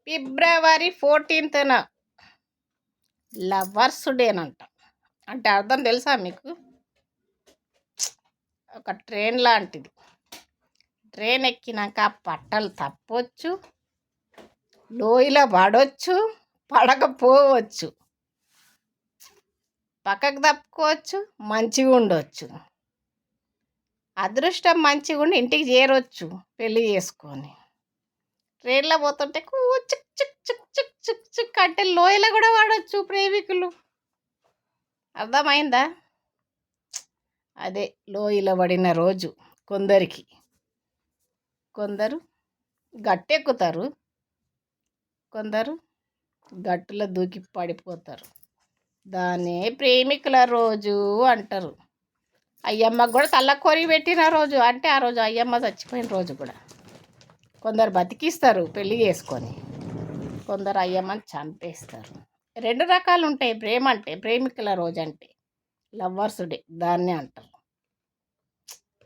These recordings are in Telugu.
ఫిబ్రవరి 14న లవర్స్ డేనంట. అంటే అర్థం తెలుసా మీకు? ఒక ట్రైన్ లాంటిది. ట్రైన్ ఎక్కినాక పట్టలు తప్పొచ్చు, లోయలో పడవచ్చు, పడకపోవచ్చు, పక్కకు తప్పుకోవచ్చు, మంచిగా ఉండొచ్చు. అదృష్టం మంచిగా ఉండి ఇంటికి చేరొచ్చు పెళ్ళి చేసుకొని. ట్రైన్లో పోతుంటే చిక్ చిక్ చిక్ చిక్ చిక్ చిక్ అంటే లోయలో కూడా పడవచ్చు ప్రేమికులు. అర్థమైందా? అదే లోయలో పడిన రోజు కొందరికి. కొందరు గట్టెక్కుతారు, కొందరు గట్టులో దూకి పడిపోతారు. దాన్నే ప్రేమికుల రోజు అంటారు. అయ్యమ్మకు కూడా తల్లకొరి పెట్టిన రోజు, అంటే ఆ రోజు అయ్యమ్మ చచ్చిపోయిన రోజు కూడా. కొందరు బతికిస్తారు పెళ్ళి చేసుకొని, కొందరు అయ్యమ్మని చంపేస్తారు. 2 రకాలు ఉంటాయి ప్రేమ అంటే. ప్రేమికుల రోజు అంటే లవర్స్ డే దాన్నే అంటారు.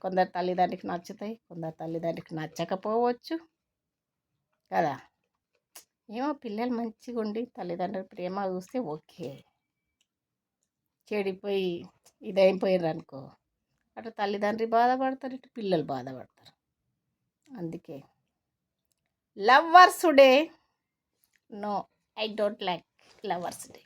కొందరు తల్లిదండ్రికి నచ్చుతాయి, కొందరు తల్లిదండ్రికి నచ్చకపోవచ్చు కదా. ఏమో పిల్లలు మంచిగా ఉండి తల్లిదండ్రుల ప్రేమ చూస్తే ఓకే. చెడిపోయి ఇదైపోయారు అనుకో, అటు తల్లిదండ్రి బాధపడతారు, ఇటు పిల్లలు బాధపడతారు. అందుకే lovers day no, I don't like lovers day.